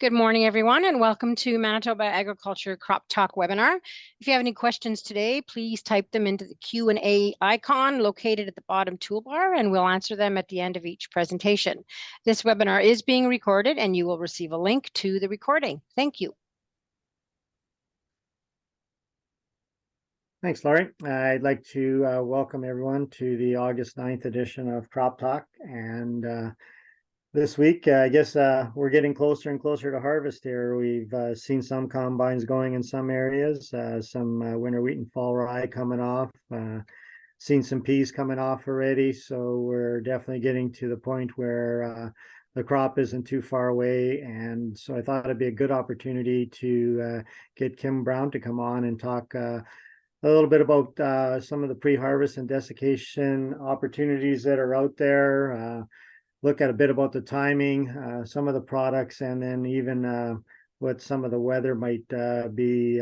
Good morning, everyone, and welcome to Manitoba Agriculture Crop Talk webinar. If you have any questions today, please type them into the Q&A icon located at the bottom toolbar, and we'll answer them at the end of each presentation. This webinar is being recorded, and you will receive a link to the recording. Thank you. Thanks, Laurie. I'd like to welcome everyone to the August 9th edition of Crop Talk. And this week, I guess we're getting closer and closer to harvest here. We've seen some combines going in some areas, some winter wheat and fall rye coming off, seen some peas coming off already. So we're definitely getting to the point where the crop isn't too far away. And so I thought it'd be a good opportunity to get Kim Brown to come on and talk a little bit about some of the pre-harvest and desiccation opportunities that are out there, look at a bit about the timing, some of the products, and then even what some of the weather might be,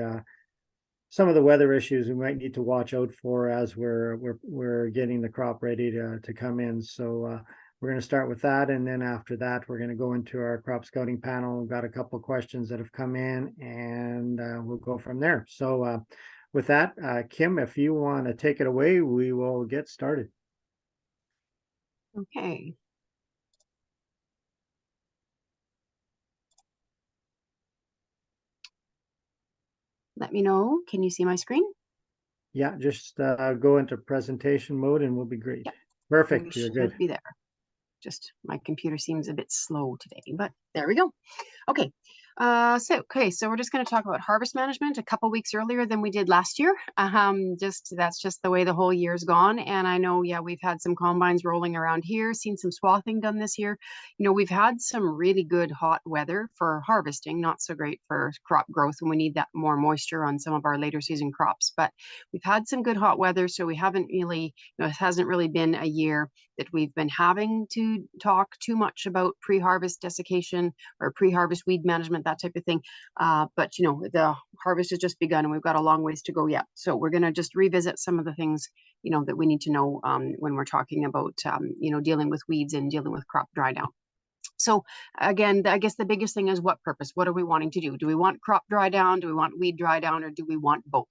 some of the weather issues we might need to watch out for as we're getting the crop ready to come in. So we're going to start with that, and then after that, we're going to go into our crop scouting panel. We've got a couple of questions that have come in, and we'll go from there. So with that, Kim, if you want to take it away, we will get started. Okay. Let me know. Can you see my screen? Yeah, just go into presentation mode and we'll be great. Yep. Perfect. You're good. Be there. Just my computer seems a bit slow today, but there we go. Okay. So we're just going to talk about harvest management a couple weeks earlier than we did last year. That's just the way the whole year's gone. And I know, yeah, we've had some combines rolling around here, seen some swathing done this year. You know, we've had some really good hot weather for harvesting, not so great for crop growth, and we need that more moisture on some of our later season crops. But we've had some good hot weather, so we haven't really, it hasn't really been a year that we've been having to talk too much about pre-harvest desiccation or pre-harvest weed management, that type of thing. But you know, the harvest has just begun and we've got a long ways to go yet. So we're going to just revisit some of the things, you know, that we need to know when we're talking about, you know, dealing with weeds and dealing with crop dry down. So again, I guess the biggest thing is what purpose? What are we wanting to do? Do we want crop dry down? Do we want weed dry down? Or do we want both?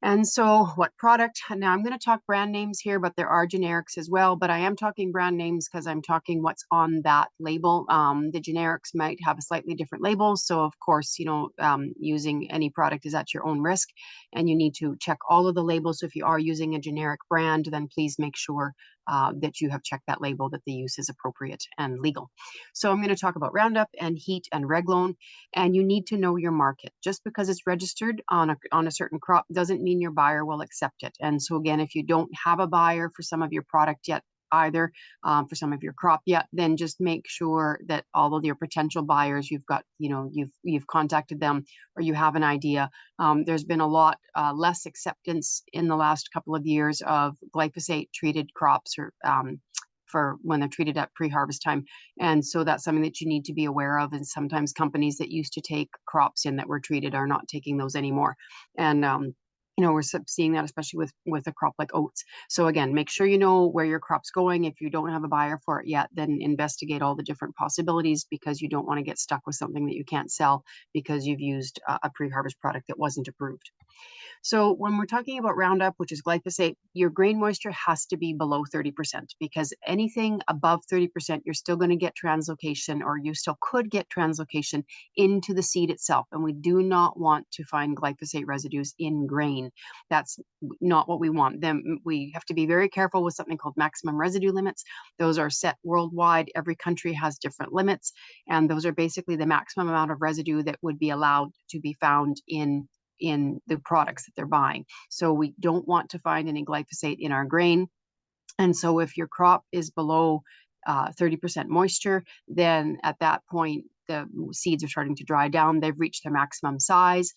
And so what product? Now I'm going to talk brand names here, but there are generics as well. But I am talking brand names because I'm talking what's on that label. The generics might have a slightly different label. So of course, you know, using any product is at your own risk and you need to check all of the labels. So if you are using a generic brand, then please make sure that you have checked that label, that the use is appropriate and legal. So I'm going to talk about Roundup and Heat and Reglan, and you need to know your market. Just because it's registered on a certain crop doesn't mean your buyer will accept it. And so again, if you don't have a buyer for some of your product yet, either for some of your crop yet, then just make sure that all of your potential buyers, you've got, you know, you've contacted them or you have an idea. There's been a lot less acceptance in the last couple of years of glyphosate treated crops or for when they're treated at pre-harvest time. And so that's something that you need to be aware of. And sometimes companies that used to take crops in that were treated are not taking those anymore. And you know, we're seeing that especially with a crop like oats. So again, make sure you know where your crop's going. If you don't have a buyer for it yet, then investigate all the different possibilities because you don't want to get stuck with something that you can't sell because you've used a pre-harvest product that wasn't approved. So when we're talking about Roundup, which is glyphosate, your grain moisture has to be below 30% because anything above 30%, you're still going to get translocation, or you still could get translocation into the seed itself. And we do not want to find glyphosate residues in grain. That's not what we want. Then we have to be very careful with something called maximum residue limits. Those are set worldwide. Every country has different limits. And those are basically the maximum amount of residue that would be allowed to be found in the products that they're buying. So we don't want to find any glyphosate in our grain. And so if your crop is below 30% moisture, then at that point, the seeds are starting to dry down. They've reached their maximum size,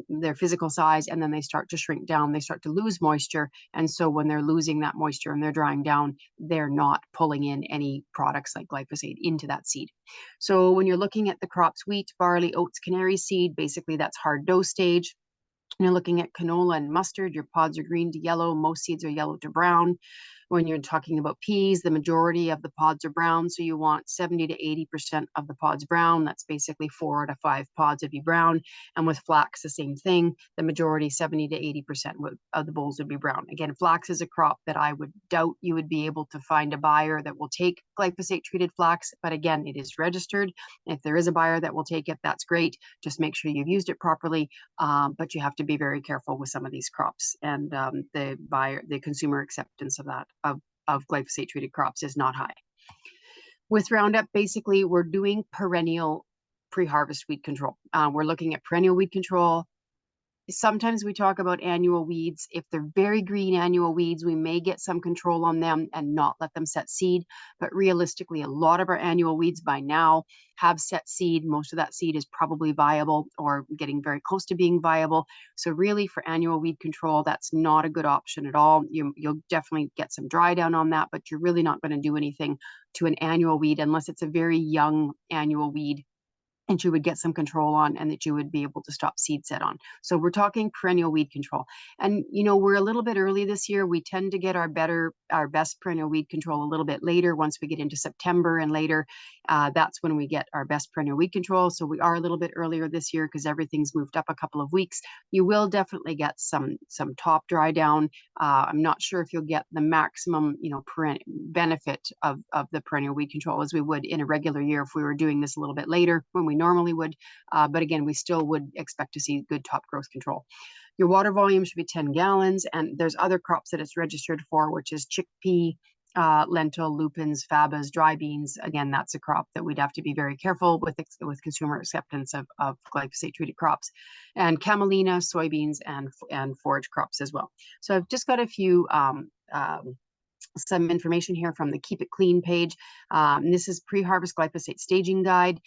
their physical size, and then they start to shrink down. They start to lose moisture. And so when they're losing that moisture and they're drying down, they're not pulling in any products like glyphosate into that seed. So when you're looking at the crops, wheat, barley, oats, canary seed, basically that's hard dough stage. You're looking at canola and mustard. Your pods are green to yellow. Most seeds are yellow to brown. When you're talking about peas, the majority of the pods are brown, so you want 70 to 80% of the pods brown. That's basically 4 out of 5 pods would be brown. And with flax, the same thing. The majority, 70 to 80% of the bolls would be brown. Again, flax is a crop that I would doubt you would be able to find a buyer that will take glyphosate treated flax, but again, it is registered. If there is a buyer that will take it, that's great. Just make sure you've used it properly, but you have to be very careful with some of these crops, and the consumer acceptance of that of glyphosate treated crops is not high. With Roundup, basically, we're doing perennial pre-harvest weed control. We're looking at perennial weed control. Sometimes we talk about annual weeds. If they're very green annual weeds, we may get some control on them and not let them set seed. But realistically, a lot of our annual weeds by now have set seed. Most of that seed is probably viable or getting very close to being viable. So really for annual weed control, that's not a good option at all. You'll definitely get some dry down on that, but you're really not going to do anything to an annual weed unless it's a very young annual weed and you would get some control on and that you would be able to stop seed set on. So we're talking perennial weed control. And, you know, we're a little bit early this year. We tend to get our best perennial weed control a little bit later. Once we get into September and later, that's when we get our best perennial weed control. So we are a little bit earlier this year because everything's moved up a couple of weeks. You will definitely get some top dry down. I'm not sure if you'll get the maximum, you know, benefit of the perennial weed control as we would in a regular year if we were doing this a little bit later when we normally would, but again, we still would expect to see good top growth control. Your water volume should be 10 gallons, and there's other crops that it's registered for, which is chickpea, lentil, lupins, fabas, dry beans. Again, that's a crop that we'd have to be very careful with consumer acceptance of glyphosate treated crops, and camelina, soybeans, and forage crops as well. So I've just got a few some information here from the Keep It Clean page. This is pre-harvest glyphosate staging guide.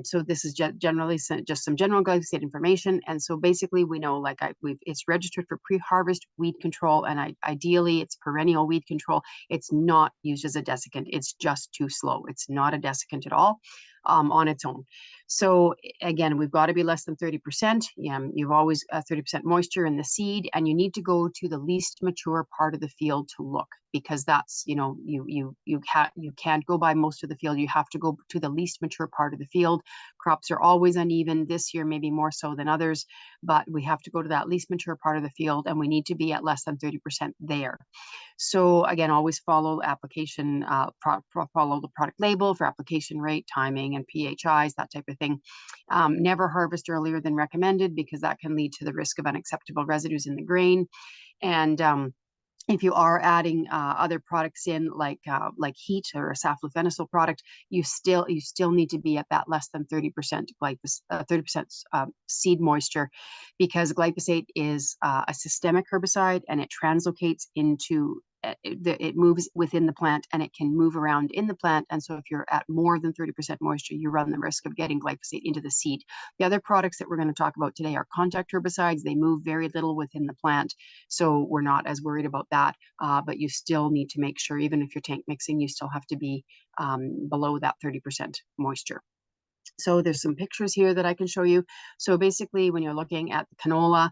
So this is generally just some general glyphosate information. And so basically we know, like it's registered for pre-harvest weed control, and ideally it's perennial weed control. It's not used as a desiccant. It's just too slow. It's not a desiccant at all. On its own. So again, we've got to be less than 30%. You've always 30% moisture in the seed, and you need to go to the least mature part of the field to look, because that's, you know, you can't go by most of the field. You have to go to the least mature part of the field. Crops are always uneven. This year maybe more so than others, but we have to go to that least mature part of the field, and we need to be at less than 30% there. So again, always follow application, follow the product label for application rate, timing, and PHIs, that type of thing. Never harvest earlier than recommended, because that can lead to the risk of unacceptable residues in the grain. And if you are adding other products in, like heat or a saflufenicil product, you still need to be at that less than 30% 30% seed moisture, because glyphosate is a systemic herbicide, and it translocates into it moves within the plant, and it can move around in the plant. And so if you're at more than 30% moisture, you run the risk of getting glyphosate into the seed. The other products that we're going to talk about today are contact herbicides. They move very little within the plant, so we're not as worried about that. But you still need to make sure, even if you're tank mixing, you still have to be below that 30% moisture. So there's some pictures here that I can show you. So basically, when you're looking at the canola,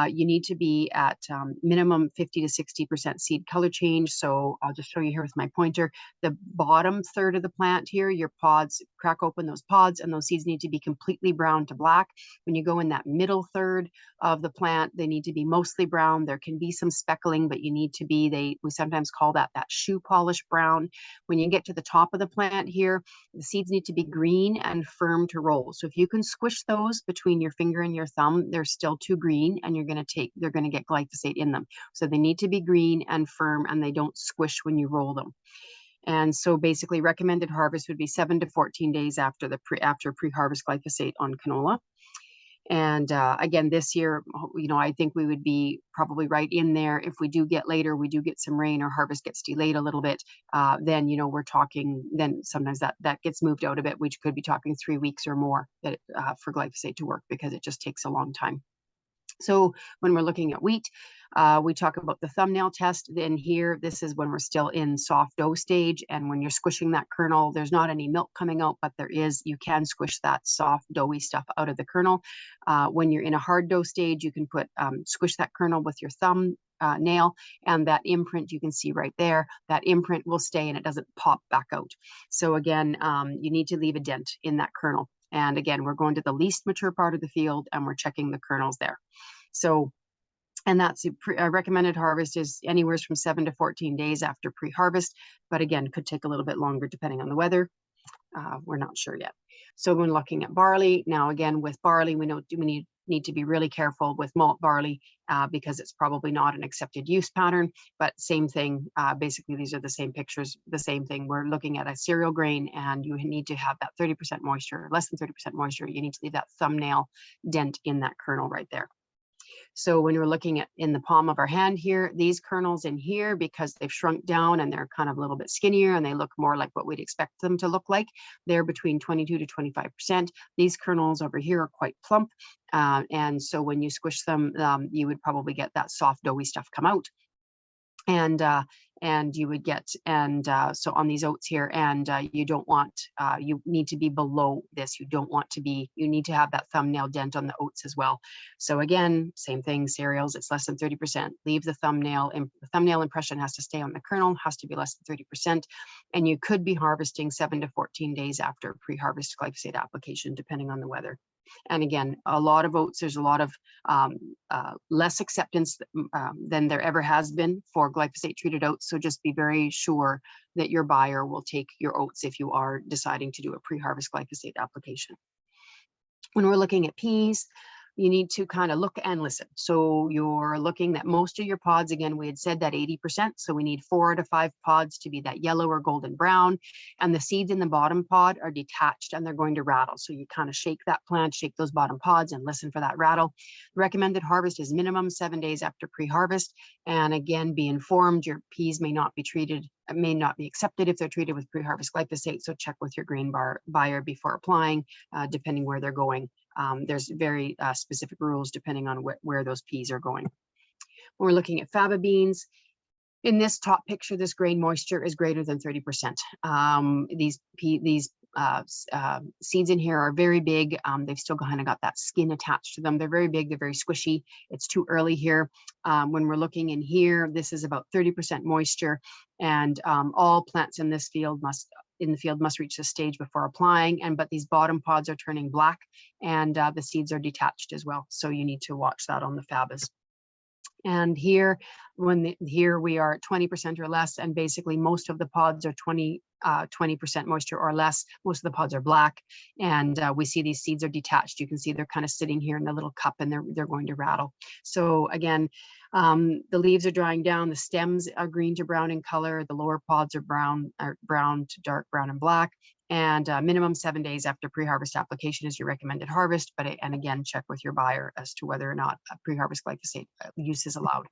you need to be at minimum 50 to 60% seed color change. So I'll just show you here with my pointer. The bottom third of the plant here, your pods, crack open those pods, and those seeds need to be completely brown to black. When you go in that middle third of the plant, they need to be mostly brown. There can be some speckling, but you need to be, we sometimes call that shoe polish brown. When you get to the top of the plant here, the seeds need to be green and firm to roll. So if you can squish those between your finger and your thumb, they're still too green, and they're going to get glyphosate in them. So they need to be green and firm, and they don't squish when you roll them. And so basically recommended harvest would be 7 to 14 days after pre-harvest glyphosate on canola. And again, this year, you know, I think we would be probably right in there. If we do get later, we do get some rain, or harvest gets delayed a little bit, then, you know, we're talking, then sometimes that gets moved out a bit. We could be talking 3 weeks or more for glyphosate to work, because it just takes a long time. So when we're looking at wheat, we talk about the thumbnail test. Then here, this is when we're still in soft dough stage. And when you're squishing that kernel, there's not any milk coming out, but you can squish that soft doughy stuff out of the kernel. When you're in a hard dough stage, you can squish that kernel with your thumb nail, and that imprint you can see right there, that imprint will stay and it doesn't pop back out. So again, you need to leave a dent in that kernel. And again, we're going to the least mature part of the field and we're checking the kernels there. So, and that's a recommended harvest is anywhere from 7 to 14 days after pre-harvest, but again, could take a little bit longer depending on the weather. We're not sure yet. So when looking at barley, now again, with barley, we know we need to be really careful with malt barley because it's probably not an accepted use pattern, but same thing. Basically, these are the same pictures, the same thing. We're looking at a cereal grain and you need to have that 30% moisture, less than 30% moisture. You need to leave that thumbnail dent in that kernel right there. So when we're looking at in the palm of our hand here, these kernels in here, because they've shrunk down and they're kind of a little bit skinnier and they look more like what we'd expect them to look like, they're between 22 to 25%. These kernels over here are quite plump. And so when you squish them, you would probably get that soft doughy stuff come out. And you would get, so on these oats here, and you don't want, you need to be below this. You don't want to be, you need to have that thumbnail dent on the oats as well. So again, same thing, cereals, it's less than 30%. Leave the thumbnail, and the thumbnail impression has to stay on the kernel, has to be less than 30%. And you could be harvesting 7 to 14 days after pre-harvest glyphosate application, depending on the weather. And again, a lot of oats, there's a lot of less acceptance than there ever has been for glyphosate treated oats. So just be very sure that your buyer will take your oats if you are deciding to do a pre-harvest glyphosate application. When we're looking at peas, you need to kind of look and listen. So you're looking at most of your pods. Again, we had said that 80%. So we need 4 to 5 pods to be that yellow or golden brown. And the seeds in the bottom pod are detached and they're going to rattle. So you kind of shake that plant, shake those bottom pods and listen for that rattle. Recommended harvest is minimum 7 days after pre-harvest. And again, be informed your peas may not be treated, may not be accepted if they're treated with pre-harvest glyphosate. So check with your grain buyer before applying, depending where they're going. There's very specific rules depending on where those peas are going. When we're looking at faba beans, in this top picture, this grain moisture is greater than 30%. These seeds in here are very big. They've still kind of got that skin attached to them. They're very big, they're very squishy. It's too early here. When we're looking in here, this is about 30% moisture, and all plants in this field must reach this stage before applying. But these bottom pods are turning black and the seeds are detached as well. So you need to watch that on the fabas. And here, here we are at 20% or less, and basically most of the pods are 20% moisture or less. Most of the pods are black, and we see these seeds are detached. You can see they're kind of sitting here in the little cup, and they're going to rattle. So again, the leaves are drying down. The stems are green to brown in color. The lower pods are brown to dark brown and black. And minimum 7 days after pre-harvest application is your recommended harvest. And again, check with your buyer as to whether or not a pre-harvest glyphosate use is allowed.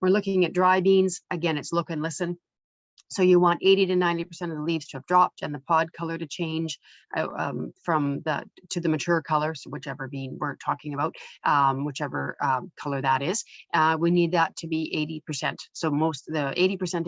We're looking at dry beans. Again, it's look and listen. So you want 80 to 90% of the leaves to have dropped and the pod color to change from to the mature color. So whichever bean we're talking about, whichever color that is, we need that to be 80%. So most of the 80%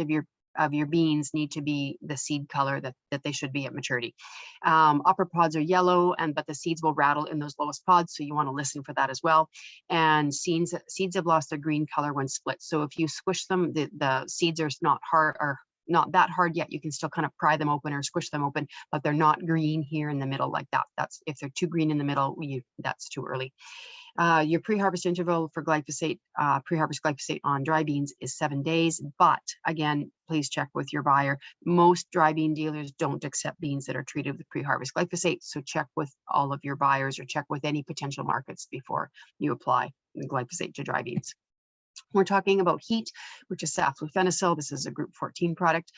of your beans need to be the seed color that they should be at maturity. Upper pods are yellow, but the seeds will rattle in those lowest pods, so you want to listen for that as well. And seeds have lost their green color when split. So if you squish them, the seeds are not hard or not that hard yet. You can still kind of pry them open or squish them open, but they're not green here in the middle like that. That's if they're too green in the middle, that's too early. Your pre-harvest interval for glyphosate, pre-harvest glyphosate on dry beans is 7 days. But again, please check with your buyer. Most dry bean dealers don't accept beans that are treated with pre-harvest glyphosate. So check with all of your buyers or check with any potential markets before you apply the glyphosate to dry beans. We're talking about heat, which is saflufenicil. This is a group 14 product.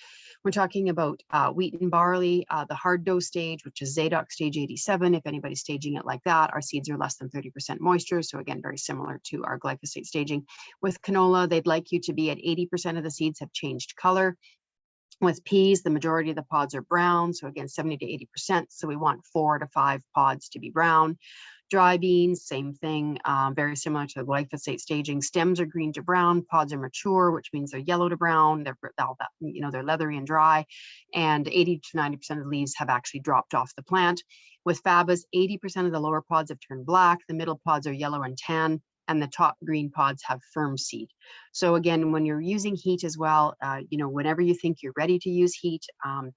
We're talking about wheat and barley, the hard dough stage, which is Zadok stage 87. If anybody's staging it like that, our seeds are less than 30% moisture. So again, very similar to our glyphosate staging. With canola, they'd like you to be at 80% of the seeds have changed color. With peas, the majority of the pods are brown. So again, 70 to 80%. So we want 4 to 5 pods to be brown. Dry beans, same thing, very similar to the glyphosate staging. Stems are green to brown, pods are mature, which means they're yellow to brown. They're leathery and dry, and 80 to 90% of the leaves have actually dropped off the plant. With fabas, 80% of the lower pods have turned black. The middle pods are yellow and tan, and the top green pods have firm seed. So again, when you're using heat as well, you know, whenever you think you're ready to use heat,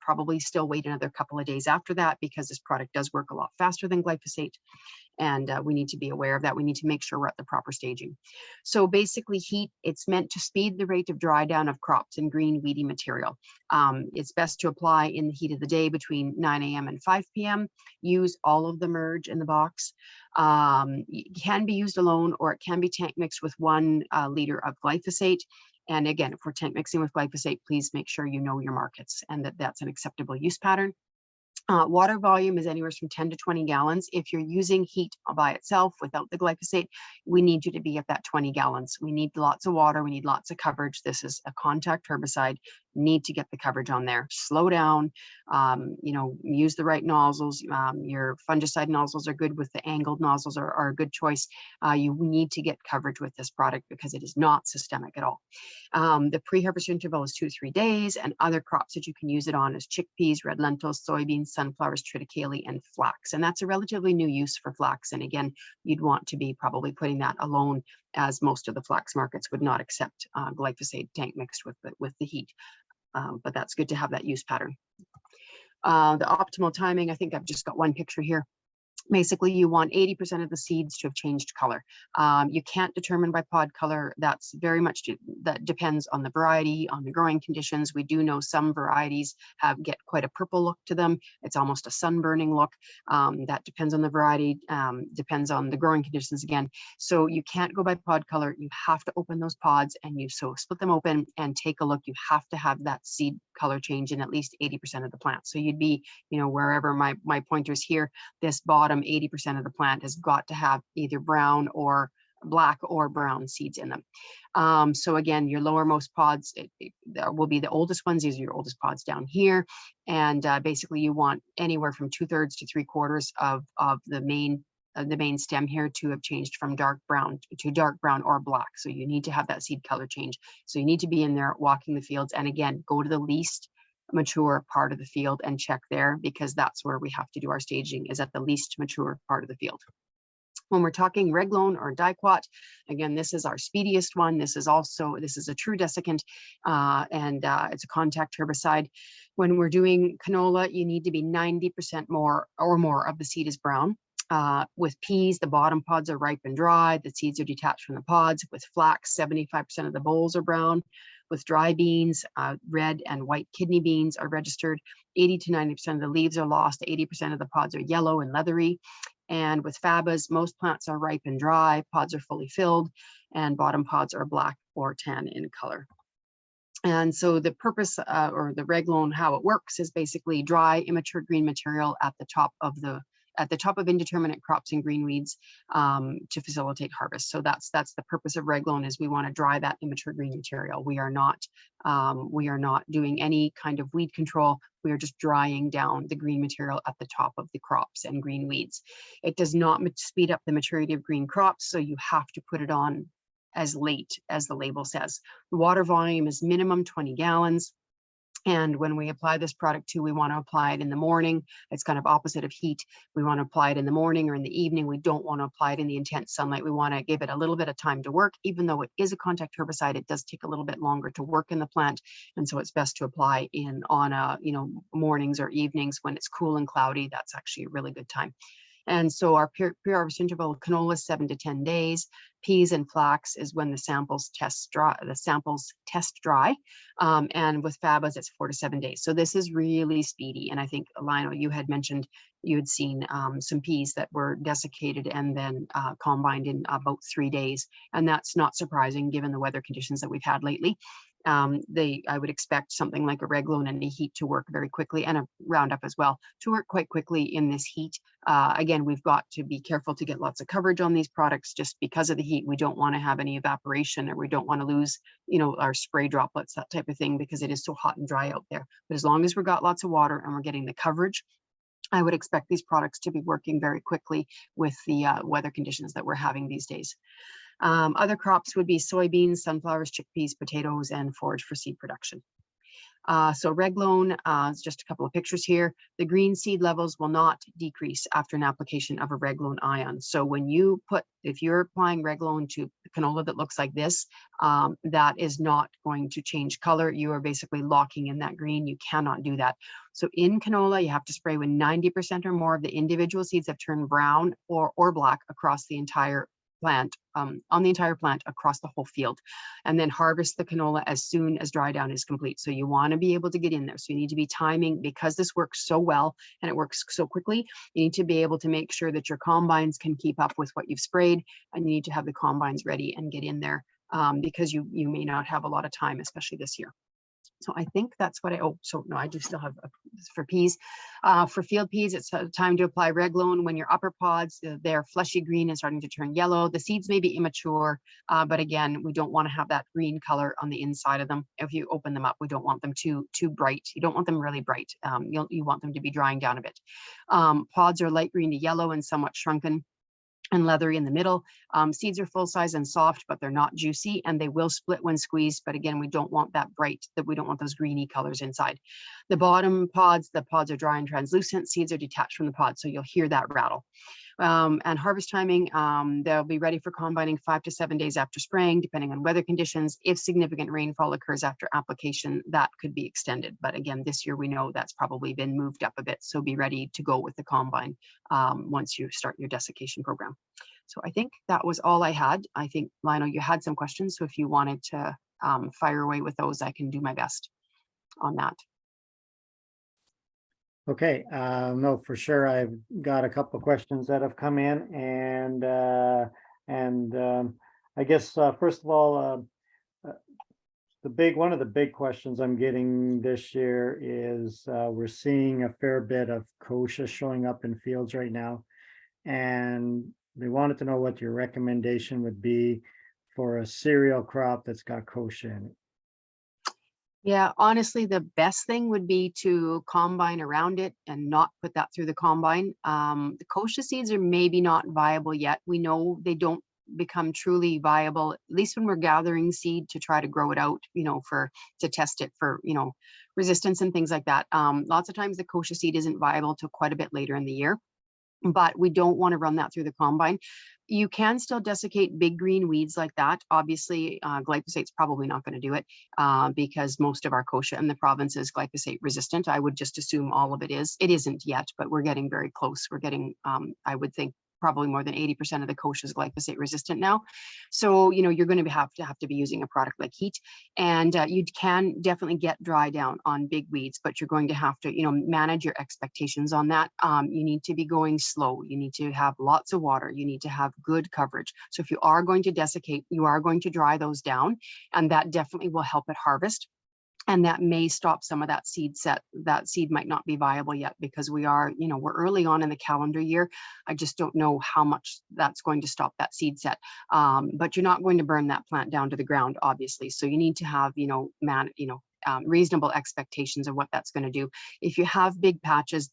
probably still wait another couple of days after that, because this product does work a lot faster than glyphosate. And we need to be aware of that. We need to make sure we're at the proper staging. So basically heat, it's meant to speed the rate of dry down of crops and green weedy material. It's best to apply in the heat of the day between 9 a.m. and 5 p.m. Use all of the merge in the box. It can be used alone, or it can be tank mixed with 1 liter of glyphosate. And again, if we're tank mixing with glyphosate, please make sure you know your markets and that that's an acceptable use pattern. Water volume is anywhere from 10 to 20 gallons. If you're using heat by itself without the glyphosate, we need you to be at that 20 gallons. We need lots of water. We need lots of coverage. This is a contact herbicide. Need to get the coverage on there. Slow down, you know, use the right nozzles. Your fungicide nozzles are good. With the angled nozzles are a good choice. You need to get coverage with this product because it is not systemic at all. The pre-harvest interval is 2 to 3 days, and other crops that you can use it on is chickpeas, red lentils, soybeans, sunflowers, triticale, and flax. And that's a relatively new use for flax. And again, you'd want to be probably putting that alone, as most of the flax markets would not accept glyphosate tank mixed with the heat. But that's good to have that use pattern. The optimal timing, I think I've just got one picture here. Basically, you want 80% of the seeds to have changed color. You can't determine by pod color. That's very much, that depends on the variety, on the growing conditions. We do know some varieties get quite a purple look to them. It's almost a sunburning look. That depends on the variety, depends on the growing conditions again. So you can't go by pod color. You have to open those pods, and so split them open and take a look. You have to have that seed color change in at least 80% of the plant. So you'd be, you know, wherever my pointer's here, this bottom 80% of the plant has got to have either brown or black or brown seeds in them. So again, your lowermost pods will be the oldest ones. These are your oldest pods down here. And basically you want anywhere from 2/3 to 3/4 of the main stem here to have changed from dark brown to dark brown or black. So you need to have that seed color change. So you need to be in there walking the fields. And again, go to the least mature part of the field and check there, because that's where we have to do our staging, is at the least mature part of the field. When we're talking Reglan or Diquat, again, this is our speediest one. This is a true desiccant, and it's a contact herbicide. When we're doing canola, you need to be 90% more of the seed is brown. With peas, the bottom pods are ripe and dry. The seeds are detached from the pods. With flax, 75% of the bolls are brown. With dry beans, red and white kidney beans are registered. 80 to 90% of the leaves are lost. 80% of the pods are yellow and leathery. And with fabas, most plants are ripe and dry. Pods are fully filled, and bottom pods are black or tan in color. And so the purpose or the Reglan, how it works, is basically dry, immature green material at the top of indeterminate crops and green weeds to facilitate harvest. So that's the purpose of Reglan, is we want to dry that immature green material. We are not doing any kind of weed control. We are just drying down the green material at the top of the crops and green weeds. It does not speed up the maturity of green crops, so you have to put it on as late as the label says. The water volume is minimum 20 gallons. And when we apply this product too, we want to apply it in the morning. It's kind of opposite of heat. We want to apply it in the morning or in the evening. We don't want to apply it in the intense sunlight. We want to give it a little bit of time to work. Even though it is a contact herbicide, it does take a little bit longer to work in the plant. And so it's best to apply on mornings or evenings when it's cool and cloudy. That's actually a really good time. And so our pre-harvest interval of canola is 7 to 10 days. Peas and flax is when the samples test dry. And with fabas, it's 4 to 7 days. So this is really speedy. And I think, Lionel, you had mentioned you had seen some peas that were desiccated and then combined in about 3 days. And that's not surprising given the weather conditions that we've had lately. I would expect something like a Reglan and a heat to work very quickly, and a Roundup as well, to work quite quickly in this heat. Again, we've got to be careful to get lots of coverage on these products just because of the heat. We don't want to have any evaporation, or we don't want to lose, our spray droplets, that type of thing, because it is so hot and dry out there. But as long as we've got lots of water and we're getting the coverage, I would expect these products to be working very quickly with the weather conditions that we're having these days. Other crops would be soybeans, sunflowers, chickpeas, potatoes, and forage for seed production. So Reglan, just a couple of pictures here. The green seed levels will not decrease after an application of a Reglan ion. So when you if you're applying Reglan to canola that looks like this, that is not going to change color. You are basically locking in that green. You cannot do that. So in canola, you have to spray when 90% or more of the individual seeds have turned brown or black across the entire plant, on the entire plant across the whole field, and then harvest the canola as soon as dry down is complete. So you want to be able to get in there. So you need to be timing, because this works so well and it works so quickly. You need to be able to make sure that your combines can keep up with what you've sprayed, and you need to have the combines ready and get in there, because you may not have a lot of time, especially this year. So I think that's what I do still have for peas. For field peas, it's time to apply Reglan when your upper pods, they're fleshy green and starting to turn yellow. The seeds may be immature, but again, we don't want to have that green color on the inside of them. If you open them up, we don't want them too bright. You don't want them really bright. You want them to be drying down a bit. Pods are light green to yellow and somewhat shrunken and leathery in the middle. Seeds are full size and soft, but they're not juicy, and they will split when squeezed. But again, we don't want that bright, we don't want those greeny colors inside. The bottom pods, the pods are dry and translucent. Seeds are detached from the pod, so you'll hear that rattle. And harvest timing, they'll be ready for combining 5 to 7 days after spraying, depending on weather conditions. If significant rainfall occurs after application, that could be extended. But again, this year we know that's probably been moved up a bit. So be ready to go with the combine once you start your desiccation program. So I think that was all I had. I think, Lionel, you had some questions. So if you wanted to fire away with those, I can do my best on that. Okay, no, for sure. I've got a couple of questions that have come in, and I guess first of all, one of the big questions I'm getting this year is we're seeing a fair bit of Kosh showing up in fields right now, and they wanted to know what your recommendation would be for a cereal crop that's got Kosh in it. Yeah, honestly, the best thing would be to combine around it and not put that through the combine. The Kosh seeds are maybe not viable yet. We know they don't become truly viable, at least when we're gathering seed to try to grow it out, to test it for, resistance and things like that. Lots of times the Kosh seed isn't viable till quite a bit later in the year, but we don't want to run that through the combine. You can still desiccate big green weeds like that. Obviously, glyphosate's probably not going to do it because most of our kochia in the province is glyphosate resistant. I would just assume all of it is. It isn't yet, but we're getting very close. We're getting, I would think, probably more than 80% of the kochia is glyphosate resistant now. So, you're going to have to be using a product like heat, and you can definitely get dry down on big weeds, but you're going to have to, manage your expectations on that. You need to be going slow. You need to have lots of water. You need to have good coverage. So if you are going to desiccate, you are going to dry those down, and that definitely will help at harvest. And that may stop some of that seed set. That seed might not be viable yet because we are, we're early on in the calendar year. I just don't know how much that's going to stop that seed set. But you're not going to burn that plant down to the ground, obviously. So you need to have, reasonable expectations of what that's going to do. If you have big patches,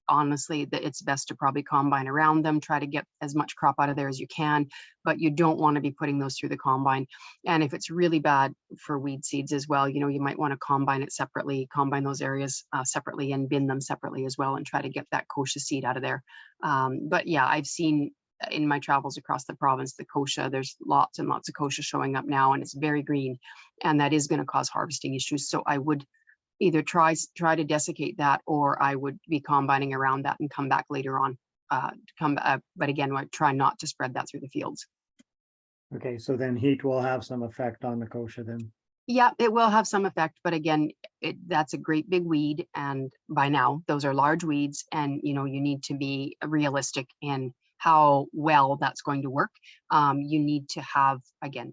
honestly, it's best to probably combine around them, try to get as much crop out of there as you can, but you don't want to be putting those through the combine. And if it's really bad for weed seeds as well, you might want to combine it separately, combine those areas separately and bin them separately as well, and try to get that kochia seed out of there. But yeah, I've seen in my travels across the province, the kochia, there's lots and lots of kochia showing up now, and it's very green, and that is going to cause harvesting issues. So I would either try to desiccate that, or I would be combining around that and come back later on. But again, I try not to spread that through the fields. Okay, so then heat will have some effect on the kochia then. Yeah, it will have some effect, but again, that's a great big weed, and by now those are large weeds, and you need to be realistic in how well that's going to work. You need to have, again,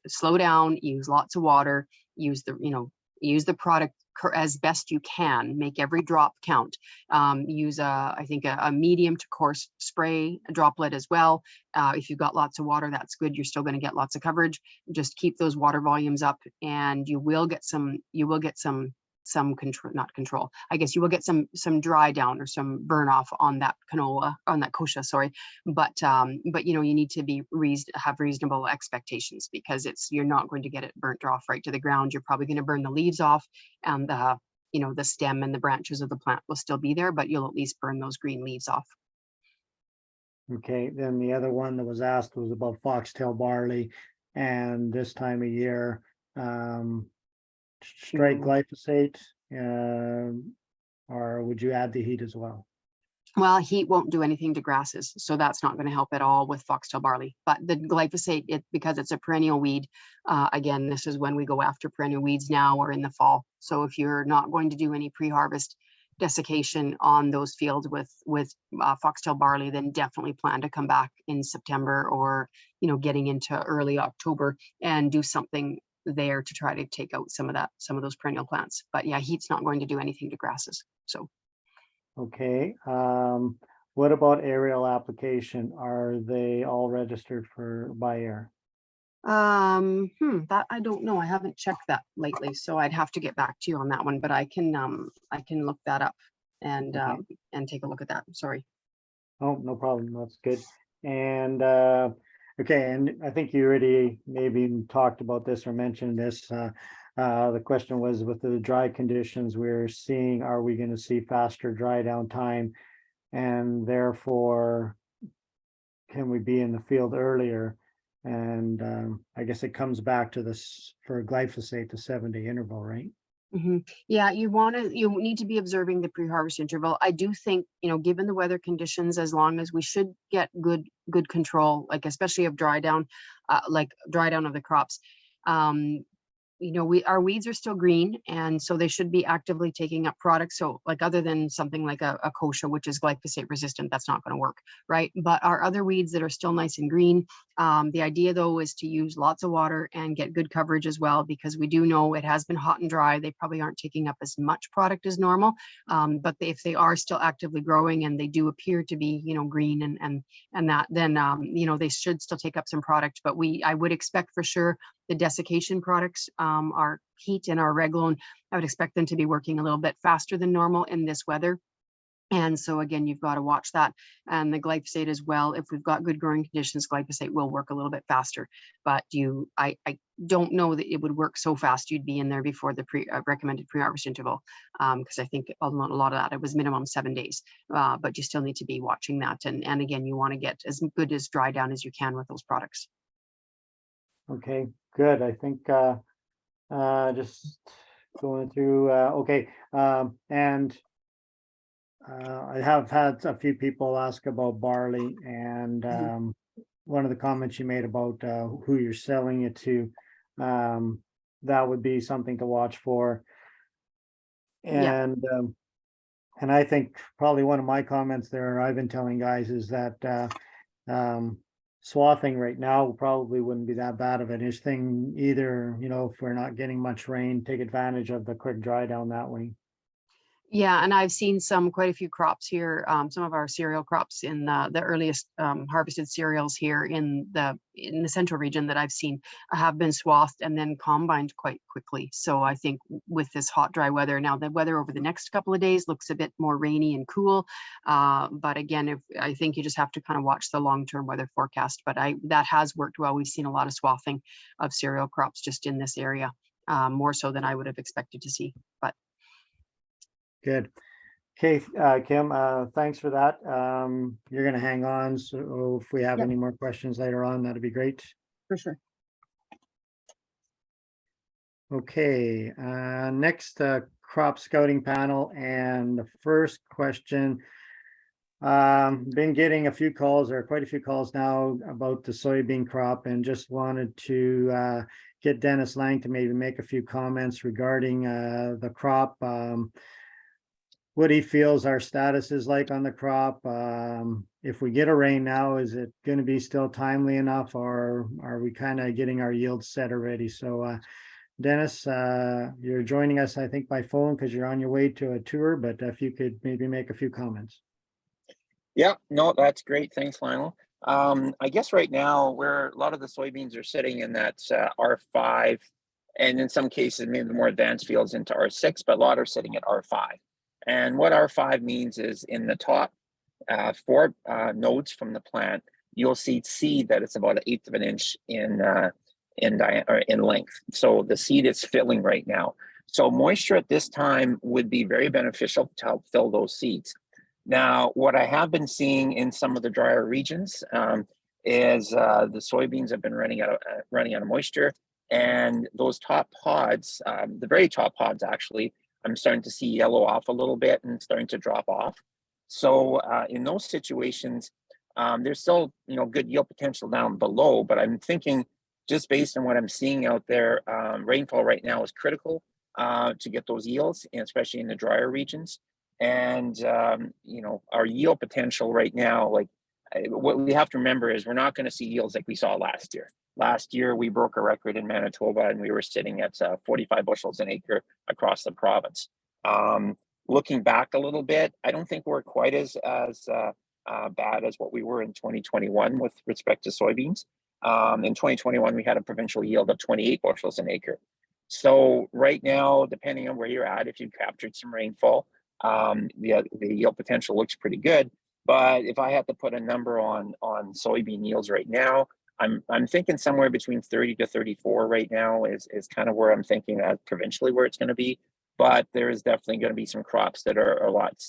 slow down, use lots of water, use the product as best you can, make every drop count. Use I think a medium to coarse spray droplet as well. If you've got lots of water, that's good. You're still going to get lots of coverage. Just keep those water volumes up, and you will get some some control, not control. I guess you will get some dry down or some burn off on that canola, on that kochia, sorry. But you know, you need to be have reasonable expectations, because you're not going to get it burnt off right to the ground. You're probably going to burn the leaves off, and you know, the stem and the branches of the plant will still be there, but you'll at least burn those green leaves off. Okay, then the other one that was asked was about foxtail barley, and this time of year, strike glyphosate, or would you add the heat as well? Well, heat won't do anything to grasses, so that's not going to help at all with foxtail barley. But the glyphosate, because it's a perennial weed, again, this is when we go after perennial weeds now or in the fall. So if you're not going to do any pre-harvest desiccation on those fields with foxtail barley, then definitely plan to come back in September, or, you know, getting into early October, and do something there to try to take out some of those perennial plants. But yeah, heat's not going to do anything to grasses. So. Okay, what about aerial application? Are they all registered by air? That I don't know. I haven't checked that lately, so I'd have to get back to you on that one, but I can look that up and take a look at that. Sorry. Oh, no problem. That's good. And okay, and I think you already maybe talked about this or mentioned this. The question was, with the dry conditions we're seeing, are we going to see faster dry down time, and therefore can we be in the field earlier? And I guess it comes back to this for glyphosate, the 7-day interval, right? Yeah, you need to be observing the pre-harvest interval. I do think, you know, given the weather conditions, as long as we should get good control, like especially of dry down, like dry down of the crops. You know, our weeds are still green, and so they should be actively taking up products. So like, other than something like a kochia, which is glyphosate resistant, that's not going to work, right? But our other weeds that are still nice and green, the idea though is to use lots of water and get good coverage as well, because we do know it has been hot and dry. They probably aren't taking up as much product as normal, but if they are still actively growing and they do appear to be, you know, green and that, then you know, they should still take up some product. But I would expect for sure the desiccation products, our heat and our Reglan, I would expect them to be working a little bit faster than normal in this weather. And so again, you've got to watch that. And the glyphosate as well. If we've got good growing conditions, glyphosate will work a little bit faster. But I don't know that it would work so fast you'd be in there before the recommended pre-harvest interval, because I think a lot of that, it was minimum 7 days. But you still need to be watching that. And again, you want to get as good as dry down as you can with those products. Okay, good. I think just going through, okay. And I have had a few people ask about barley, and one of the comments you made about who you're selling it to, that would be something to watch for. And and I think probably one of my comments there, I've been telling guys, is that swathing right now probably wouldn't be that bad of an issue thing either. You know, if we're not getting much rain, take advantage of the quick dry down that way. Yeah, and I've seen quite a few crops here, some of our cereal crops in the earliest harvested cereals here in the central region that I've seen have been swathed and then combined quite quickly. So I think with this hot, dry weather, now the weather over the next couple of days looks a bit more rainy and cool. But again, I think you just have to kind of watch the long-term weather forecast. But that has worked well. We've seen a lot of swathing of cereal crops just in this area, more so than I would have expected to see. But good. Okay, Kim, thanks for that. You're going to hang on, so if we have any more questions later on, that'd be great. For sure. Okay, next crop scouting panel, and the first question. Been getting a few calls, or quite a few calls now, about the soybean crop, and just wanted to get Dennis Lang to maybe make a few comments regarding the crop. What he feels our status is like on the crop. If we get a rain now, is it going to be still timely enough, or are we kind of getting our yields set already? So Dennis, you're joining us, I think, by phone because you're on your way to a tour, but if you could maybe make a few comments. Yeah, no, that's great. Thanks, Lionel. I guess right now, where a lot of the soybeans are sitting in that R5 and in some cases, maybe the more advanced fields into R6, but a lot are sitting at R5. And what R5 means is in the top 4 nodes from the plant, you'll see seed that it's about 1/8 of an inch in length. So the seed is filling right now. So moisture at this time would be very beneficial to help fill those seeds. Now, what I have been seeing in some of the drier regions is the soybeans have been running out of moisture, and those top pods, the very top pods actually, I'm starting to see yellow off a little bit and starting to drop off. So in those situations, there's still good yield potential down below, but I'm thinking just based on what I'm seeing out there, rainfall right now is critical to get those yields, and especially in the drier regions. And our yield potential right now, like what we have to remember is we're not going to see yields like we saw last year. Last year we broke a record in Manitoba, and we were sitting at 45 bushels an acre across the province. Looking back a little bit, I don't think we're quite as bad as what we were in 2021 with respect to soybeans. In 2021, we had a provincial yield of 28 bushels an acre. So right now, depending on where you're at, if you captured some rainfall, the yield potential looks pretty good. But if I had to put a number on soybean yields right now, I'm thinking somewhere between 30 to 34 right now is kind of where I'm thinking provincially where it's going to be. But there is definitely going to be some crops that are a lot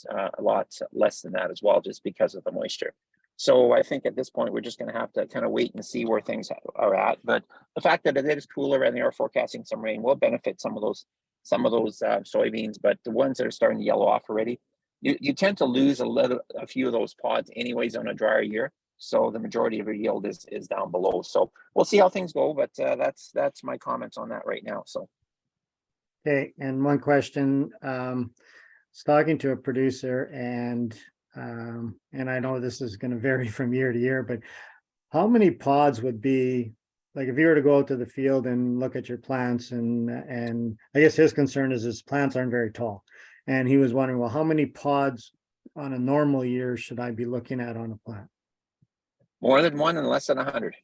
less than that as well, just because of the moisture. So I think at this point we're just going to have to kind of wait and see where things are at. But the fact that it is cooler and they are forecasting some rain will benefit some of those soybeans. But the ones that are starting to yellow off already, you tend to lose a few of those pods anyways on a drier year. So the majority of your yield is down below. So we'll see how things go. But that's my comments on that right now. So. Okay, and one question, was talking to a producer, and I know this is going to vary from year to year, but how many pods would be, like if you were to go out to the field and look at your plants, and I guess his concern is his plants aren't very tall, and he was wondering, well, how many pods on a normal year should I be looking at on a plant? More than one and less than 100.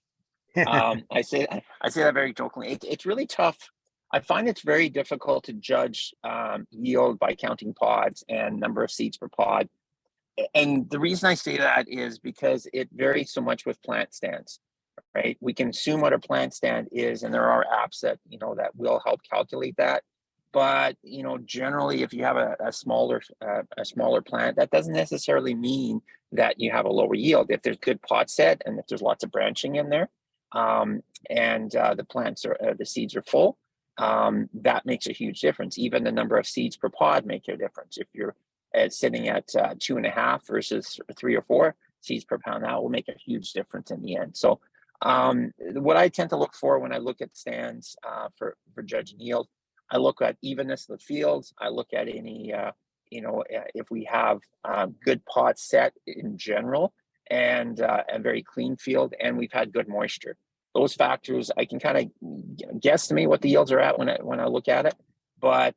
I say that very jokingly. It's really tough. I find it's very difficult to judge yield by counting pods and number of seeds per pod. And the reason I say that is because it varies so much with plant stands, right? We can assume what a plant stand is, and there are apps that that will help calculate that. But generally, if you have a smaller plant, that doesn't necessarily mean that you have a lower yield. If there's good pod set and if there's lots of branching in there, and the seeds are full, that makes a huge difference. Even the number of seeds per pod make a difference. If you're sitting at 2.5 versus 3 or 4 seeds per pound, that will make a huge difference in the end. So what I tend to look for when I look at stands for judging yield, I look at evenness of the fields. I look at any, if we have good pod set in general, and a very clean field, and we've had good moisture. Those factors, I can kind of guesstimate what the yields are at when I look at it, but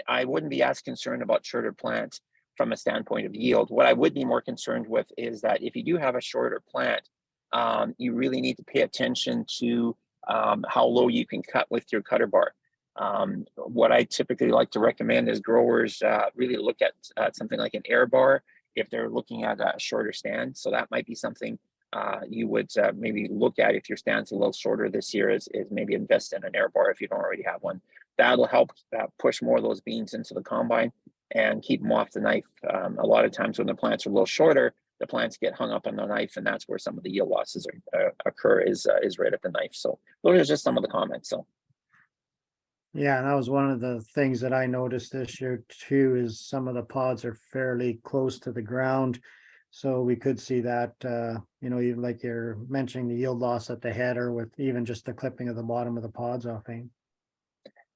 I wouldn't be as concerned about shorter plants from a standpoint of yield. What I would be more concerned with is that if you do have a shorter plant, you really need to pay attention to how low you can cut with your cutter bar. What I typically like to recommend is growers really look at something like an air bar if they're looking at a shorter stand. So that might be something you would maybe look at if your stand's a little shorter this year, is maybe invest in an air bar if you don't already have one. That'll help push more of those beans into the combine and keep them off the knife. A lot of times when the plants are a little shorter, the plants get hung up on the knife, and that's where some of the yield losses occur is right at the knife. So those are just some of the comments. So. Yeah, and that was one of the things that I noticed this year too, is some of the pods are fairly close to the ground. So we could see that, even like you're mentioning the yield loss at the head, or with even just the clipping of the bottom of the pods off.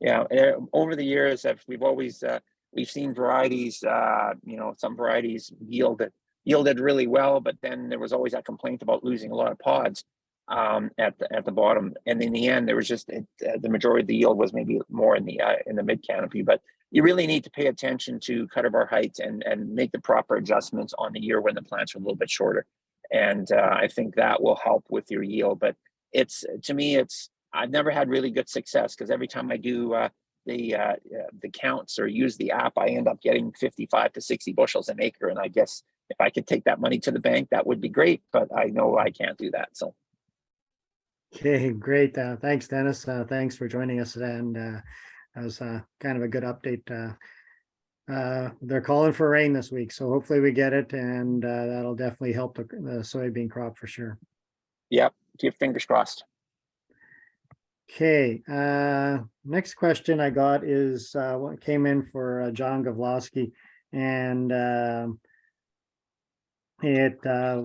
Yeah, over the years, we've seen varieties, some varieties yielded really well, but then there was always that complaint about losing a lot of pods at the bottom. And in the end, there was just the majority of the yield was maybe more in the mid canopy. But you really need to pay attention to cutter bar height and make the proper adjustments on the year when the plants are a little bit shorter. And I think that will help with your yield. But to me, it's I've never had really good success because every time I do the counts or use the app, I end up getting 55 to 60 bushels an acre. And I guess if I could take that money to the bank, that would be great, but I know I can't do that. So. Okay, great. Thanks, Dennis. Thanks for joining us today. And that was kind of a good update. They're calling for rain this week, so hopefully we get it, and that'll definitely help the soybean crop for sure. Yep, keep fingers crossed. Okay, next question I got is what came in for John Gavlowski, and it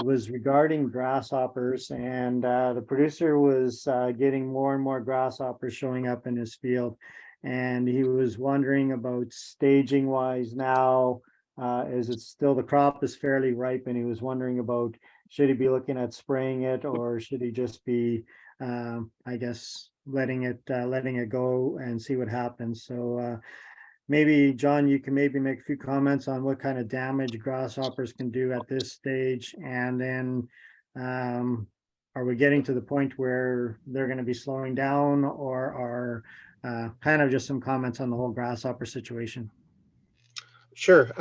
was regarding grasshoppers, and the producer was getting more and more grasshoppers showing up in his field, and he was wondering about staging wise now, as it's still, the crop is fairly ripe, and he was wondering about, should he be looking at spraying it, or should he just be I guess letting it go and see what happens. So maybe John, you can maybe make a few comments on what kind of damage grasshoppers can do at this stage, and then are we getting to the point where they're going to be slowing down, or are kind of just some comments on the whole grasshopper situation? Sure.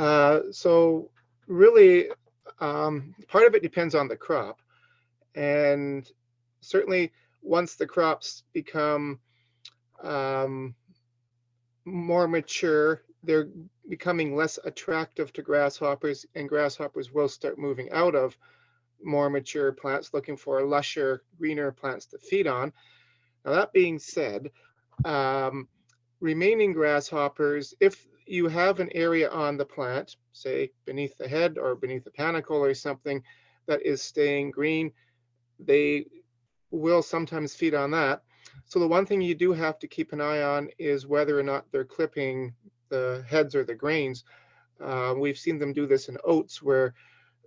So really, part of it depends on the crop, and certainly once the crops become more mature, they're becoming less attractive to grasshoppers, and grasshoppers will start moving out of more mature plants, looking for lusher, greener plants to feed on. Now, that being said, remaining grasshoppers, if you have an area on the plant, say beneath the head or beneath the panicle or something that is staying green, they will sometimes feed on that. So the one thing you do have to keep an eye on is whether or not they're clipping the heads or the grains. We've seen them do this in oats, where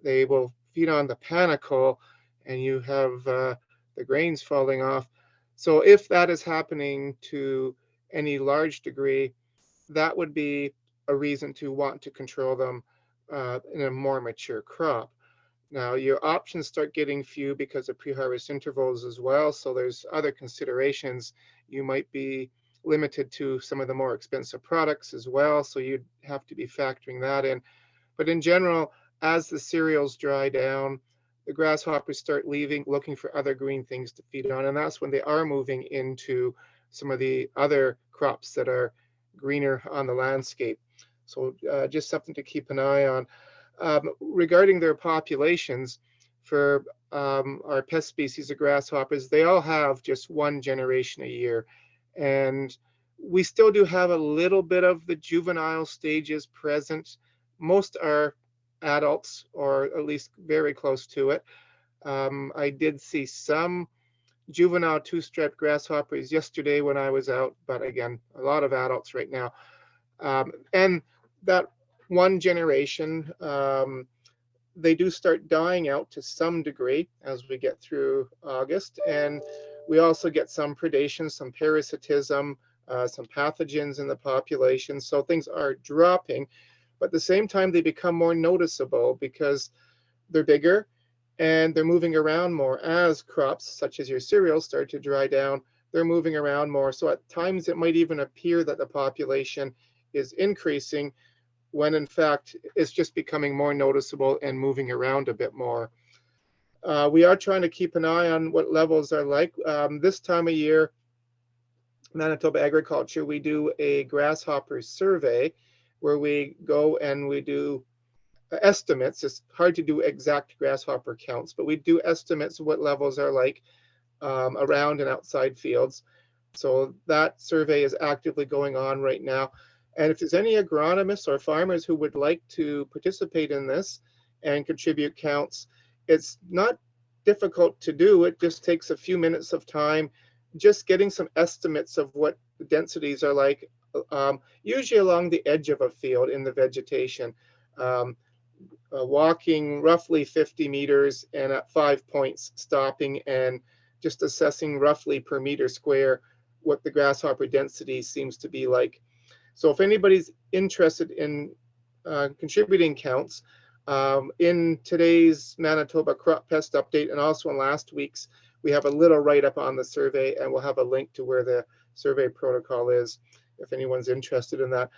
they will feed on the panicle and you have the grains falling off. So if that is happening to any large degree, that would be a reason to want to control them in a more mature crop. Now, your options start getting few because of pre-harvest intervals as well. So there's other considerations. You might be limited to some of the more expensive products as well. So you'd have to be factoring that in. But in general, as the cereals dry down, the grasshoppers start leaving, looking for other green things to feed on. And that's when they are moving into some of the other crops that are greener on the landscape. So just something to keep an eye on. Regarding their populations, for our pest species of grasshoppers, they all have just one generation a year. And we still do have a little bit of the juvenile stages present. Most are adults, or at least very close to it. I did see some juvenile two-striped grasshoppers yesterday when I was out, but again, a lot of adults right now. And that one generation, they do start dying out to some degree as we get through August. And we also get some predation, some parasitism, some pathogens in the population. So things are dropping, but at the same time, they become more noticeable because they're bigger and they're moving around more. As crops such as your cereals start to dry down, they're moving around more. So at times it might even appear that the population is increasing, when in fact it's just becoming more noticeable and moving around a bit more. We are trying to keep an eye on what levels are like. This time of year, Manitoba Agriculture, we do a grasshopper survey where we go and we do estimates. It's hard to do exact grasshopper counts, but we do estimates of what levels are like around and outside fields. So that survey is actively going on right now. And if there's any agronomists or farmers who would like to participate in this and contribute counts, it's not difficult to do. It just takes a few minutes of time, just getting some estimates of what the densities are like, usually along the edge of a field in the vegetation, walking roughly 50 meters and at 5 points stopping and just assessing roughly per meter square what the grasshopper density seems to be like. So if anybody's interested in contributing counts, in today's Manitoba crop pest update and also in last week's, we have a little write-up on the survey, and we'll have a link to where the survey protocol is if anyone's interested in that.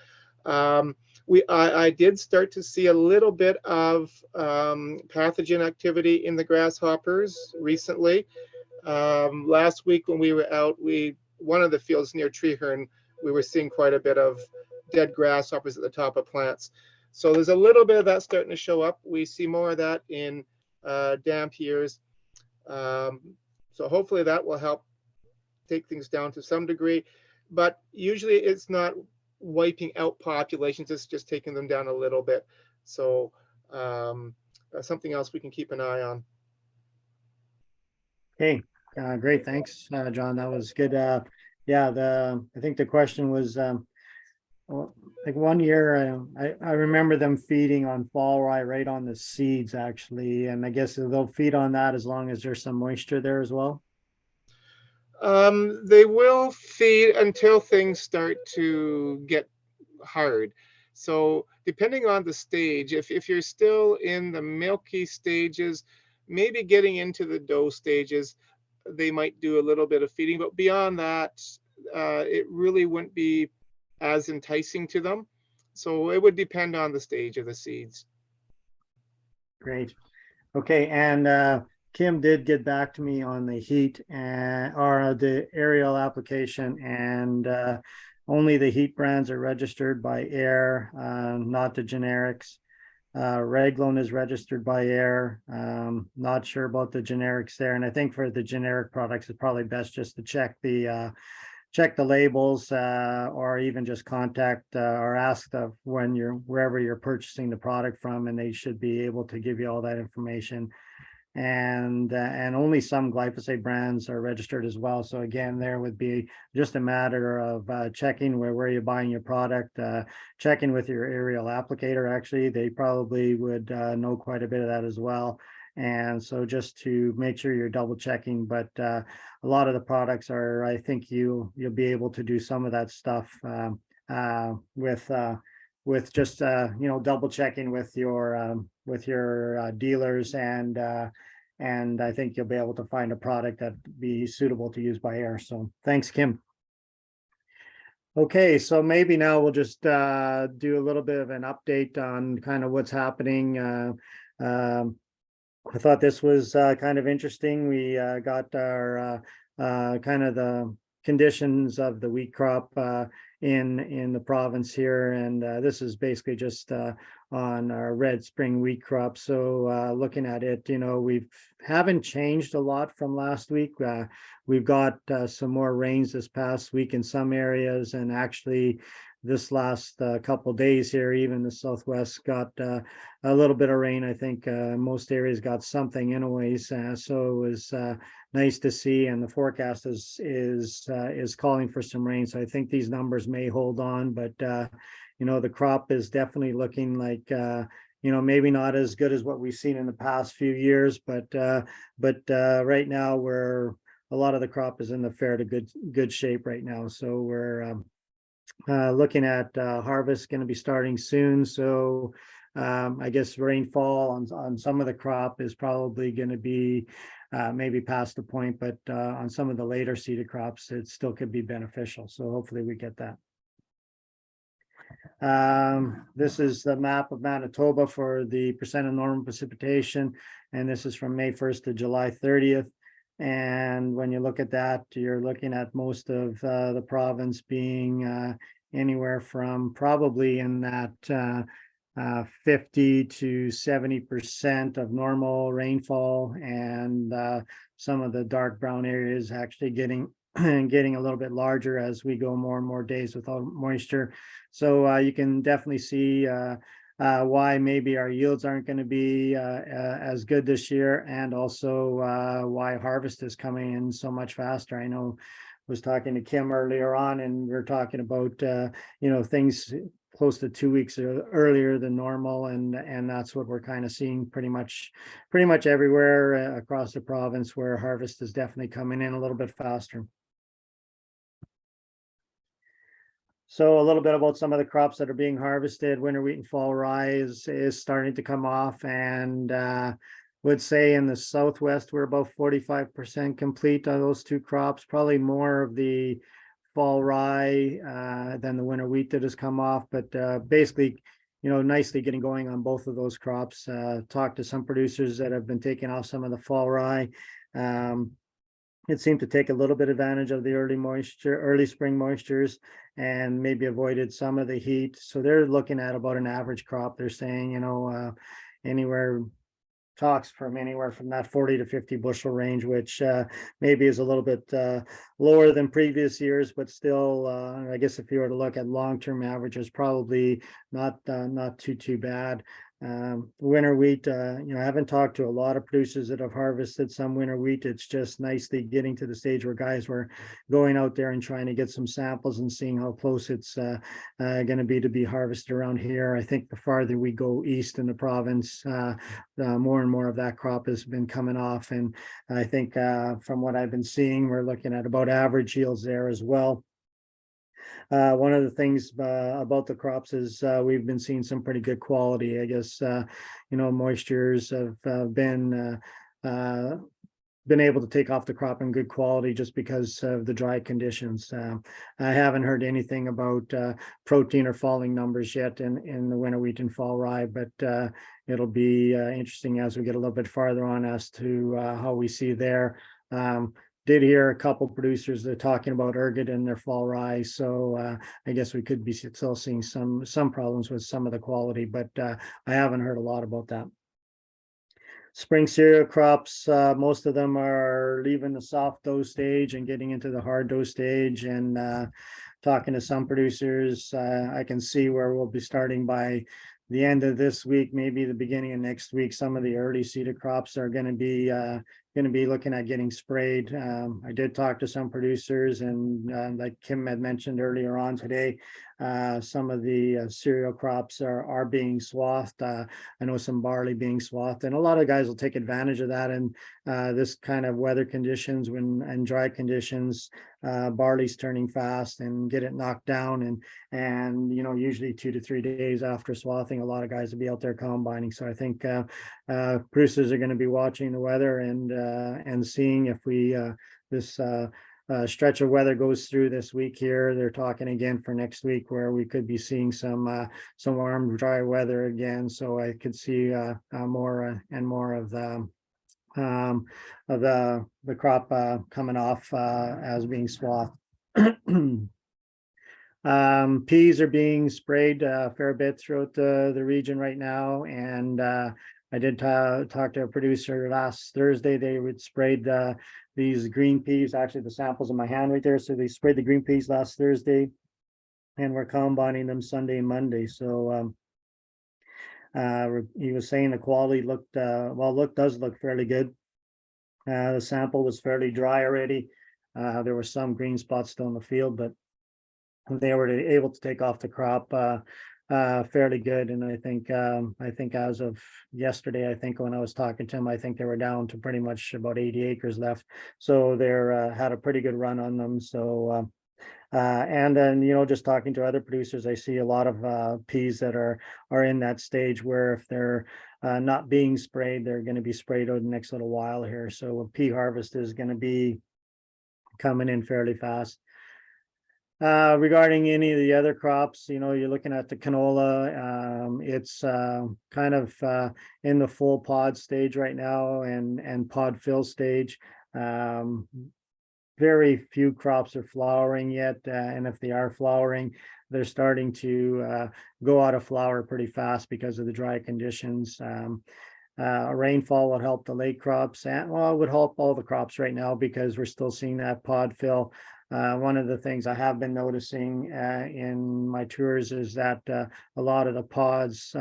I did start to see a little bit of pathogen activity in the grasshoppers recently. Last week when we were out, one of the fields near Treehorn, we were seeing quite a bit of dead grasshoppers at the top of plants. So there's a little bit of that starting to show up. We see more of that in damp years. So hopefully that will help take things down to some degree. But usually it's not wiping out populations, it's just taking them down a little bit. So something else we can keep an eye on. Okay, great. Thanks, John. That was good. Yeah, I think the question was, like one year, I remember them feeding on fall rye right on the seeds actually, and I guess they'll feed on that as long as there's some moisture there as well. They will feed until things start to get hard. So depending on the stage, if you're still in the milky stages, maybe getting into the dough stages, they might do a little bit of feeding, but beyond that, it really wouldn't be as enticing to them. So it would depend on the stage of the seeds. Great. Okay, and Kim did get back to me on the heat or the aerial application, and only the heat brands are registered by AIR, not the generics. Reglan is registered by AIR. Not sure about the generics there, and I think for the generic products, it's probably best just to check the labels, or even just contact or ask wherever you're purchasing the product from, and they should be able to give you all that information. And only some glyphosate brands are registered as well. So again, there would be just a matter of checking where you're buying your product, checking with your aerial applicator. Actually, they probably would know quite a bit of that as well. And so just to make sure you're double checking, but a lot of the products are, I think you'll be able to do some of that stuff with just double checking with your dealers, and I think you'll be able to find a product that be suitable to use by AIR. So thanks, Kim. Okay, so maybe now we'll just do a little bit of an update on kind of what's happening. I thought this was kind of interesting. We got our kind of the conditions of the wheat crop in the province here, and this is basically just on our red spring wheat crop. So looking at it, we haven't changed a lot from last week. We've got some more rains this past week in some areas, and actually this last couple days here, even the Southwest got a little bit of rain. I think most areas got something anyways, so it was nice to see, and the forecast is calling for some rain. So I think these numbers may hold on, but the crop is definitely looking like maybe not as good as what we've seen in the past few years, but right now a lot of the crop is in the fair to good shape right now. So we're looking at harvest going to be starting soon. So I guess rainfall on some of the crop is probably going to be maybe past the point, but on some of the later seeded crops, it still could be beneficial. So hopefully we get that. This is the map of Manitoba for the percent of normal precipitation, and this is from May 1st to July 30th. And when you look at that, you're looking at most of the province being anywhere from probably in that 50 to 70% of normal rainfall, and some of the dark brown areas actually getting a little bit larger as we go more and more days without moisture. So you can definitely see why maybe our yields aren't going to be as good this year, and also why harvest is coming in so much faster. I know I was talking to Kim earlier on, and we we're talking about things close to 2 weeks earlier than normal, and that's what we're kind of seeing pretty much everywhere across the province, where harvest is definitely coming in a little bit faster. So a little bit about some of the crops that are being harvested. Winter wheat and fall rye is starting to come off, and would say in the southwest, we're about 45% complete on those two crops, probably more of the fall rye than the winter wheat that has come off, but basically, nicely getting going on both of those crops. Talked to some producers that have been taking off some of the fall rye. It seemed to take a little bit advantage of the early spring moistures, and maybe avoided some of the heat. So they're looking at about an average crop. They're saying, anywhere talks from anywhere from that 40 to 50 bushel range, which maybe is a little bit lower than previous years, but still, I guess if you were to look at long-term averages, probably not too bad. Winter wheat, I haven't talked to a lot of producers that have harvested some winter wheat. It's just nicely getting to the stage where guys were going out there and trying to get some samples and seeing how close it's going to be harvested around here. I think the farther we go east in the province, more and more of that crop has been coming off. And I think from what I've been seeing, we're looking at about average yields there as well. One of the things about the crops is we've been seeing some pretty good quality. I guess, moistures have been able to take off the crop in good quality just because of the dry conditions. I haven't heard anything about protein or falling numbers yet in the winter wheat and fall rye, but it'll be interesting as we get a little bit farther on as to how we see there. Did hear a couple producers that are talking about ergot in their fall rye, so I guess we could be still seeing some problems with some of the quality, but I haven't heard a lot about that. Spring cereal crops, most of them are leaving the soft dough stage and getting into the hard dough stage. And talking to some producers, I can see where we'll be starting by the end of this week, maybe the beginning of next week. Some of the early seeded crops are going to be looking at getting sprayed. I did talk to some producers, and like Kim had mentioned earlier on today, some of the cereal crops are being swathed. I know some barley being swathed, and a lot of guys will take advantage of that. And this kind of weather conditions and dry conditions, barley's turning fast and get it knocked down, and usually 2 to 3 days after swathing, a lot of guys will be out there combining. So I think producers are going to be watching the weather and seeing if this stretch of weather goes through this week here. They're talking again for next week where we could be seeing some warm, dry weather again. So I could see more and more of the crop coming off as being swathed. Peas are being sprayed a fair bit throughout the region right now, and I did talk to a producer last Thursday. They would sprayed these green peas, actually the samples in my hand right there. So they sprayed the green peas last Thursday, and we're combining them Sunday and Monday. So he was saying the quality does look fairly good. The sample was fairly dry already. There were some green spots still in the field, but they were able to take off the crop fairly good. And I think as of yesterday, I think when I was talking to them, I think they were down to pretty much about 80 acres left. So they're had a pretty good run on them. So and then just talking to other producers, I see a lot of peas that are in that stage where if they're not being sprayed, they're going to be sprayed over the next little while here. So pea harvest is going to be coming in fairly fast. Regarding any of the other crops, you're looking at the canola. It's kind of in the full pod stage right now and pod fill stage. Very few crops are flowering yet, and if they are flowering, they're starting to go out of flower pretty fast because of the dry conditions. Rainfall would help the late crops, and it would help all the crops right now because we're still seeing that pod fill. One of the things I have been noticing in my tours is that a lot of the pods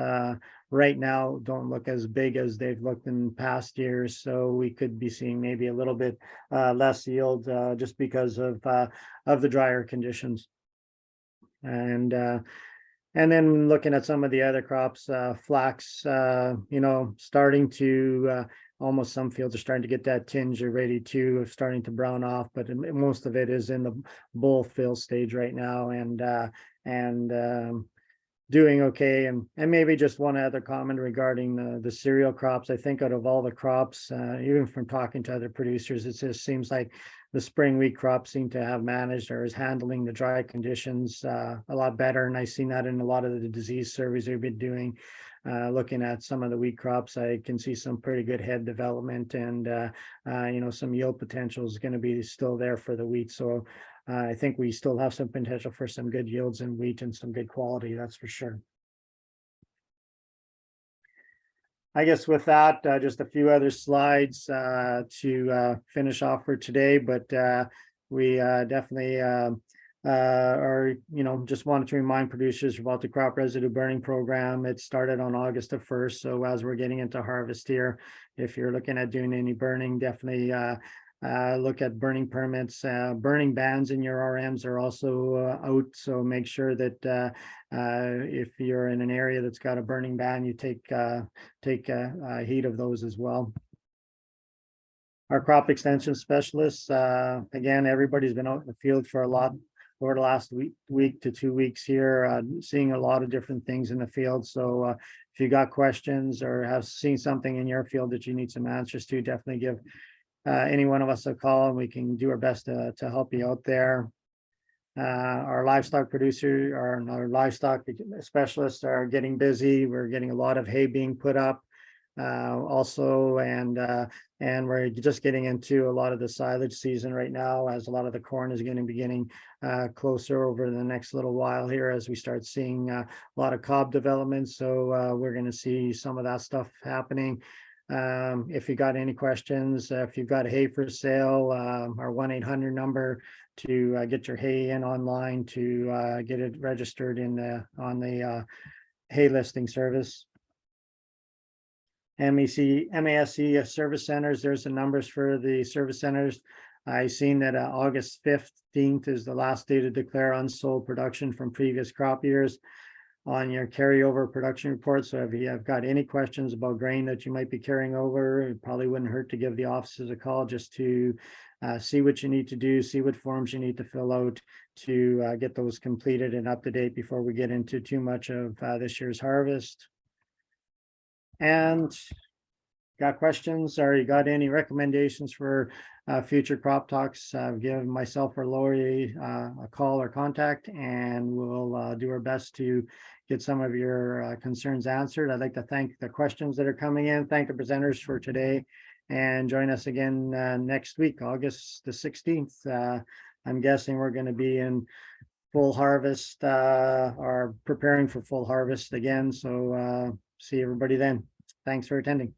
right now don't look as big as they've looked in past years. So we could be seeing maybe a little bit less yield just because of the drier conditions. And then looking at some of the other crops, flax, starting to almost some fields are starting to get that tinge already too, starting to brown off, but most of it is in the bull fill stage right now. And doing okay. And maybe just one other comment regarding the cereal crops. I think out of all the crops, even from talking to other producers, it just seems like the spring wheat crop seem to have managed or is handling the dry conditions a lot better. And I've seen that in a lot of the disease surveys we've been doing. Looking at some of the wheat crops, I can see some pretty good head development, and you know, some yield potential is going to be still there for the wheat. So I think we still have some potential for some good yields in wheat and some good quality, that's for sure. I guess with that, just a few other slides to finish off for today, but we definitely are, you know, just wanted to remind producers about the crop residue burning program. It started on August the 1st. So as we're getting into harvest here, if you're looking at doing any burning, definitely look at burning permits. Burning bans in your RMs are also out, so make sure that if you're in an area that's got a burning ban, you take heed of those as well. Our crop extension specialists, again, everybody's been out in the field for a lot over the last week to 2 weeks here, seeing a lot of different things in the field. So if you got questions or have seen something in your field that you need some answers to, definitely give any one of us a call, and we can do our best to help you out there. Our livestock producer, our livestock specialists are getting busy. We're getting a lot of hay being put up also, and we're just getting into a lot of the silage season right now, as a lot of the corn is going to be getting closer over the next little while here as we start seeing a lot of cob development. So we're going to see some of that stuff happening. If you got any questions, if you've got hay for sale, our 1-800 number to get your hay in online, to get it registered in on the hay listing service. MASC service centers, there's the numbers for the service centers. I've seen that August 15th is the last day to declare unsold production from previous crop years on your carryover production report. So if you have got any questions about grain that you might be carrying over, it probably wouldn't hurt to give the offices a call just to see what you need to do, see what forms you need to fill out to get those completed and up to date before we get into too much of this year's harvest. And got questions, or you got any recommendations for future crop talks, give myself or Lori a call or contact, and we'll do our best to get some of your concerns answered. I'd like to thank the questions that are coming in, thank the presenters for today, and join us again next week, August the 16th. I'm guessing we're going to be in full harvest or preparing for full harvest again. So see everybody then. Thanks for attending.